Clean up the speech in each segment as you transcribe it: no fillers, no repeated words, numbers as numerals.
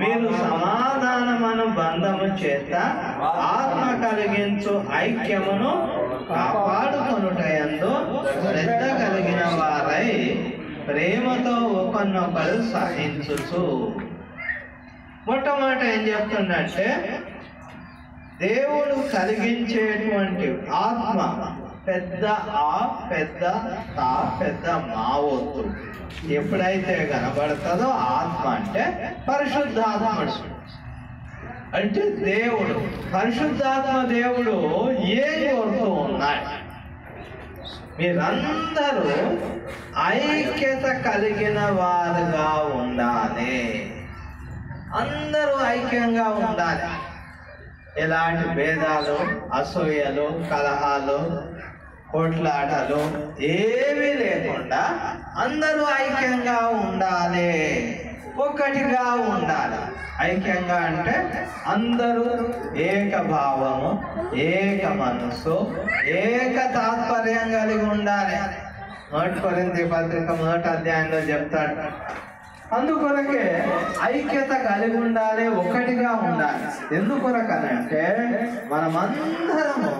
మీరు సమాధానమును బంధము చేత ఆత్మ కలిగించు ఐక్యమును కాపాడుకొనుటయందు శ్రద్ధ కలిగిన వారై ప్రేమతో ఒకరినొకరు సహించుచు. మొట్టమొదట ఏం చెప్తుందంటే, దేవుడు కలిగించేటువంటి ఆత్మ పెద్ద ఆ పెద్ద తా పెద్ద మావొత్తు ఎప్పుడైతే కనబడుతుందో ఆత్మ అంటే పరిశుద్ధాత్ముడు. అంటే దేవుడు, పరిశుద్ధాత్మ దేవుడు ఏం కోరుతూ ఉన్నాడు? మీరందరూ ఐక్యత కలిగిన వారుగా ఉండాలి. అందరూ ఐక్యంగా ఉండాలి. ఎలాంటి భేదాలు, అసూయలు, కలహాలు, కొట్లాటలు ఏమీ లేకుండా అందరూ ఐక్యంగా ఉండాలి, ఒక్కటిగా ఉండాలి. ఐక్యంగా అంటే అందరూ ఏకభావము, ఏక మనస్సు, ఏక తాత్పర్యం కలిగి ఉండాలి. 1 కొరింథీ పత్రిక 1వ అధ్యాయంలో చెప్తాడు. అందుకొరకే ఐక్యత కలిగి ఉండాలి, ఒకటిగా ఉండాలి. ఎందుకొరకనంటే మనమందరము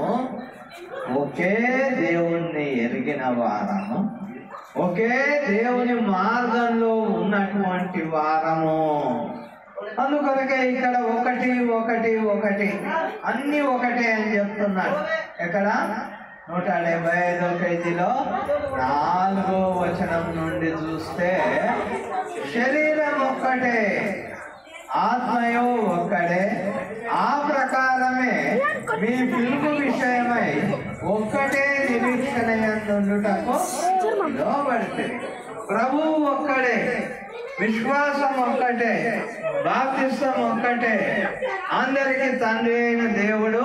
ఒకే దేవుణ్ణి ఎరిగిన వారము, ఒకే దేవుని మార్గంలో ఉన్నటువంటి వారము. అందుకొరకే ఇక్కడ ఒకటి ఒకటి ఒకటి అన్ని ఒకటే అని చెప్తున్నాడు. ఎక్కడ 175వ పేజీలో 4వ వచనం నుండి చూస్తే, శరీరం ఒక్కటే, ఆత్మయో ఒక్కడే, ఆ ప్రకారమే మీ పిలుపు విషయమై ఒక్కటే నిరీక్షణ యందుండుటకు లోబడితే, ప్రభువు ఒక్కడే, విశ్వాసం ఒక్కటే, బాప్తిస్మం ఒక్కటే, అందరికి తండ్రి అయిన దేవుడు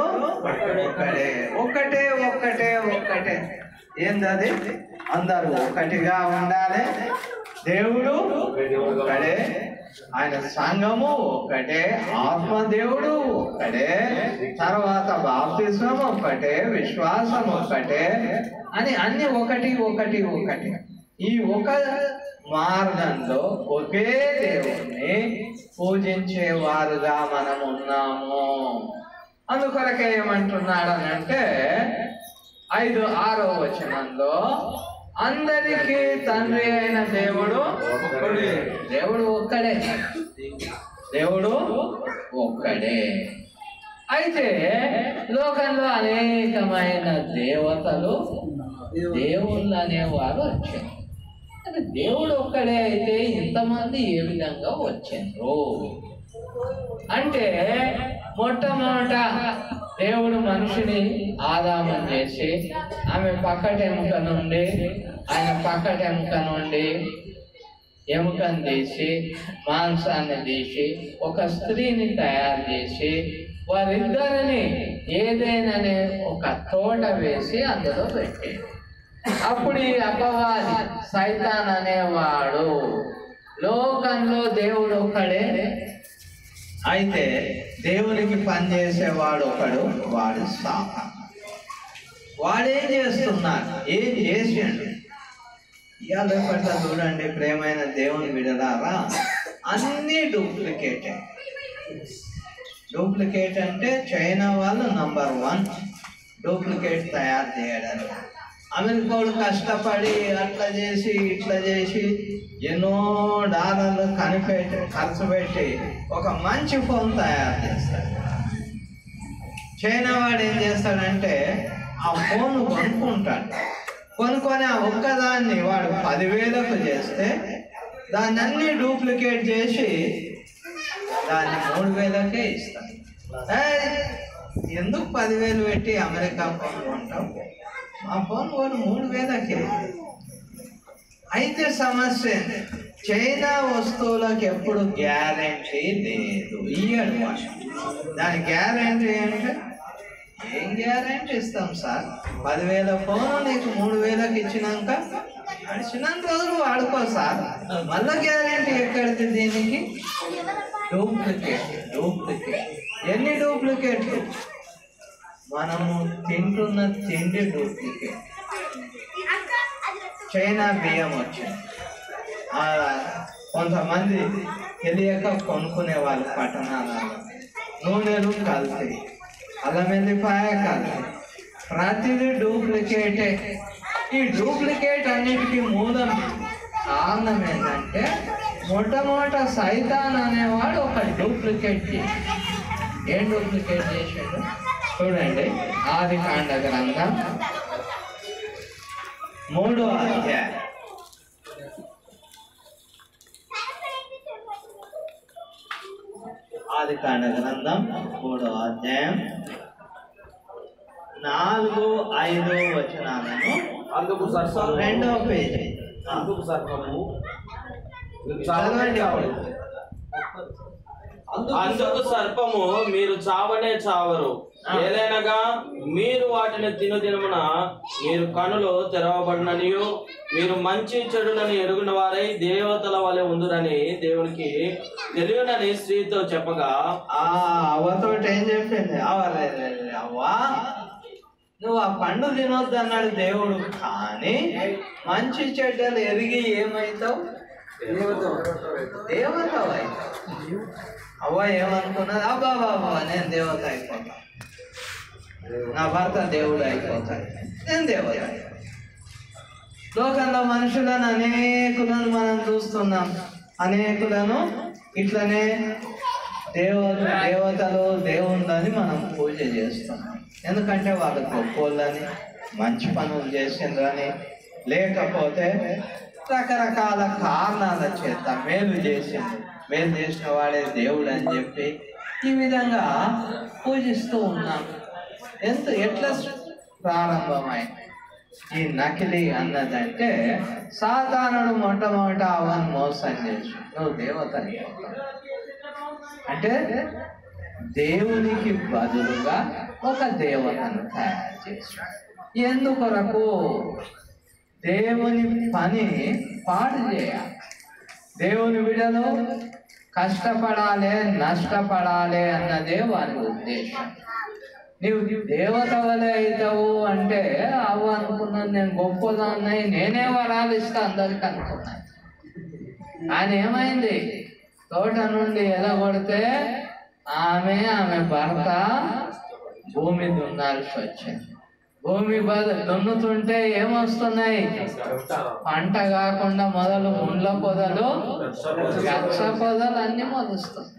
ఒక్కడే. ఒక్కటే ఒక్కటే ఒక్కటే. ఏందది? అందరూ ఒకటిగా ఉండాలి. దేవుడు ఒక్కడే, ఆయన సంఘము ఒక్కటే, ఆత్మదేవుడు ఒక్కటే, తర్వాత బాప్తిస్మం ఒక్కటే, విశ్వాసం ఒక్కటే అని అన్ని ఒకటి ఒకటి ఒకటి. ఈ ఒక మార్గంలో ఒకే దేవుణ్ణి పూజించే వారుగా మనం ఉన్నాము. అందుకొరకే ఏమంటున్నాడు అని అంటే 5-6వ వచనంలో, అందరికీ తండ్రి అయిన దేవుడు ఒక్కడే. దేవుడు ఒక్కడే, దేవుడు ఒక్కడే. అయితే లోకంలో అనేకమైన దేవతలు, దేవుళ్ళు అనేవారు వచ్చారు. అంటే దేవుడు ఒక్కడే అయితే ఇంతమంది ఏ విధంగా వచ్చారు అంటే, మొట్టమొదట దేవుడు మనిషిని ఆదామం చేసి, ఆమె పక్కటెముక నుండి, ఆయన పక్కటెముక నుండి ఎముకను తీసి, మాంసాన్ని తీసి, ఒక స్త్రీని తయారు చేసి, వారిద్దరిని ఏదైనా ఒక తోట వేసి అందులో పెట్టి, అప్పుడు ఈ అపవాది సైతాన్ అనేవాడు, లోకంలో దేవుడు ఒక్కడే అయితే దేవునికి పనిచేసేవాడు ఒకడు, వాడు సాతాను. వాడేం చేస్తున్నాడు? ఏం చేసిండు? ఇవాళ పట్ల చూడండి ప్రేమైన దేవుని బిడ్డలారా, అన్నీ డూప్లికేట్. డూప్లికేట్ అంటే చైనా వాళ్ళు నంబర్ 1 డూప్లికేట్ తయారు చేయడానికి. అమెరికాడు కష్టపడి అట్లా చేసి ఇట్లా చేసి ఎన్నో డాలర్లు ఖర్చు పెట్టి ఒక మంచి ఫోన్ తయారు చేస్తాడు. చైనా వాడు ఏం చేస్తాడంటే ఆ ఫోన్ కొనుక్కుంటాడు. కొనుక్కొని ఆ ఒక్కదాన్ని వాడు 10,000కు చేస్తే దాన్ని అన్ని డూప్లికేట్ చేసి దాన్ని 3,000కే ఇస్తాడు. ఎందుకు 10,000 పెట్టి అమెరికా ఫోన్ కొంటాం? ఆ ఫోన్ వాడు 3,000కే. అయితే సమస్య, చైనా వస్తువులకు ఎప్పుడు గ్యారెంటీ లేదు, ఇయ్యడు వాడు. దాని గ్యారెంటీ అంటే, ఏం గ్యారెంటీ ఇస్తాం సార్? 10,000 ఫోన్ నీకు 3,000కి ఇచ్చినాక నడిచినంత రోజులు వాడుకో సార్, మళ్ళీ గ్యారెంటీ ఎక్కడిది దీనికి? Duplicate duplicate. ఎన్ని డూప్లికేట్లు? మనము తింటున్న తిండి డూప్లికేట్. చైనా బియ్యం వచ్చింది, కొంతమంది తెలియక కొనుక్కునే వాళ్ళు పట్టణాలలో నూనెలు కల్తీ, అల్లం వెల్లిపాయ కల్తీ, ప్రతిదీ డూప్లికేటే. ఈ డూప్లికేట్ అన్నిటికీ మూలం కారణం ఏంటంటే మొట్టమొదట సైతాన్ అనేవాడు ఒక డూప్లికేట్ చేసి. ఏం డూప్లికేట్ చేసాడు చూడండి. ఆదికాండ గ్రంథం 3వ అధ్యాయం. ఆదికాండ గ్రంథం 3వ అధ్యాయం 4-5 వచనాలను అందుకు సర్పము 2వ పేజీ. అందుకు సర్పము చదవండి. అందుకు సర్పము మీరు చావనే చావరు, ఏలైనగా మీరు వాటిని దినమున మీరు కనులు తెరవబడిననియు మీరు మంచి చెడులను ఎరుగున వారై దేవతల వలె ఉందురని దేవునికి తెలియనని స్త్రీతో చెప్పగా, అవ్వతో ఏం చెప్పింది? అవ్వా, నువ్వు ఆ పండు తినొద్దు అన్నాడు దేవుడు, కానీ మంచి చెడ్డలు ఎరిగి ఏమవుతావు? దేవత అవుతావు. అవ్వ ఏమనుకున్నది? అబ్బా బాబా నేను దేవత అయిపోతా, నా భర్త దేవుడు అయిపోతాడు, నేను దేవత. లోకంలో మనుషులను అనేకులను మనం చూస్తున్నాం. అనేకులను ఇట్లనే దేవతలు దేవుళ్ళని మనం పూజ చేస్తున్నాం. ఎందుకంటే వాళ్ళు గొప్పోళ్ళని, మంచి పనులు చేసిండ్రని, లేకపోతే రకరకాల కారణాల చేత మేలు చేసిండు, మేలు చేసిన వాడే దేవుడు అని చెప్పి ఈ విధంగా పూజిస్తూ ఉన్నాం. ఎట్లా ప్రారంభమైంది ఈ నకిలీ అన్నదంటే, సాతానుడు మొట్టమొదట అవన్నీ మోసం చేసి నువ్వు దేవత అంటే దేవునికి బదులుగా ఒక దేవతను తయారు చేశాడు. ఎందుకొరకు? దేవుని పని పాడు చేయాలి, దేవుని బిడ్డలు కష్టపడాలి, నష్టపడాలి అన్నదే వారి ఉద్దేశం. నీవు దేవత వలె అవుతావు అంటే అవ్వ అనుకున్నాను, నేను గొప్పదాన్ని, నేనే వరాలు ఇస్తా అందరికి అనుకున్నాను. ఆయన ఏమైంది? తోట నుండి ఎలగొడితే ఆమె భర్త భూమి దున్నాల్సి వచ్చింది. భూమి దున్నుతుంటే ఏమొస్తున్నాయి? పంట కాకుండా మొదలు ముండ్ల పొదలు, గచ్చ పొదలు అన్ని మొలుస్తున్నాయి.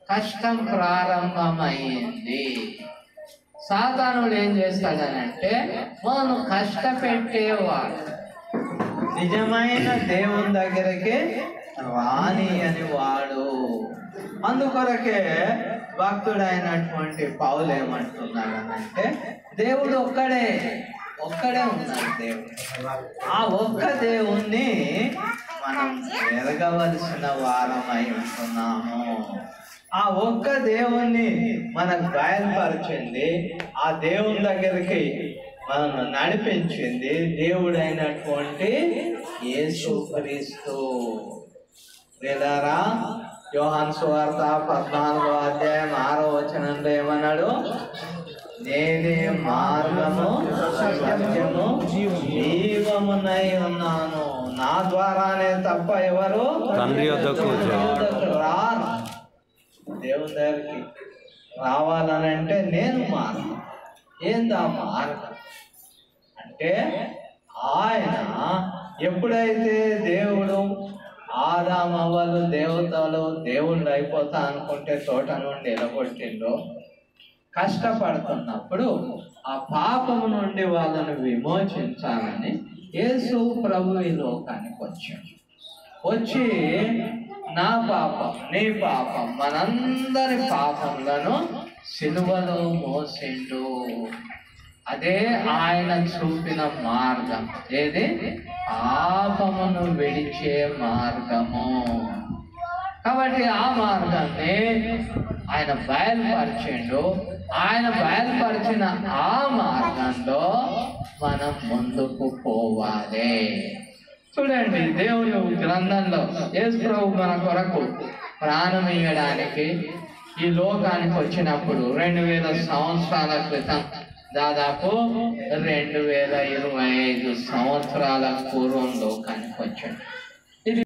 కష్టం ప్రారంభమైంది. సాతానుడు ఏం చేస్తాడనంటే మనం కష్టపెట్టేవాడు నిజమైన దేవుని దగ్గరికి రాని అని వాడు. అందుకొరకే భక్తుడైనటువంటి పౌలు ఏమంటున్నాడనంటే, దేవుడు ఒక్కడే ఉన్నాడు. దేవుడు, ఆ ఒక్క దేవుణ్ణి మనం ఎరగవలసిన వారమై ఉంటున్నాము. ఆ ఒక్క దేవుణ్ణి మనకు బయలుపరిచింది, ఆ దేవుని దగ్గరికి మనల్ని నడిపించింది దేవుడైనటువంటి యేసుక్రీస్తు. వేలారా, యోహాను సువార్త 14వ అధ్యాయం 6వ వచనంలో ఏమన్నాడు? నేనే మార్గము సత్యము జీవమునై ఉన్నాను, నా ద్వారానే తప్ప ఎవరు తండ్రి వద్దకు రారు. దేవుని దగ్గరికి రావాలనంటే నేను మార్గం. ఏందా మార్గం అంటే, ఆయన ఎప్పుడైతే దేవుడు ఆదామవ్వలు దేవతలు దేవుళ్ళు అయిపోతా అనుకుంటే తోట నుండి ఎలగొట్టిండ్రో, కష్టపడుతున్నప్పుడు ఆ పాపము నుండి వాళ్ళను విమోచించాలని యేసు ప్రభు ఈ లోకానికి వచ్చి నా పాపం నీ పాపం మనందరి పాపములను సిలువలో మోసిండు. అదే ఆయన చూపిన మార్గం. ఏది? పాపమును విడిచే మార్గము. కాబట్టి ఆ మార్గాన్ని ఆయన బయలుపరిచిండు. ఆయన బయలుపరిచిన ఆ మార్గంలో మనం ముందుకు పోవాలి. చూడండి, దేవుని గ్రంథంలో యేసు ప్రభు మన కొరకు ప్రాణం ఇవ్వడానికి ఈ లోకానికి వచ్చినప్పుడు 2000 సంవత్సరాల క్రితం, దాదాపు 2025 సంవత్సరాల పూర్వం లోకానికి వచ్చాడు.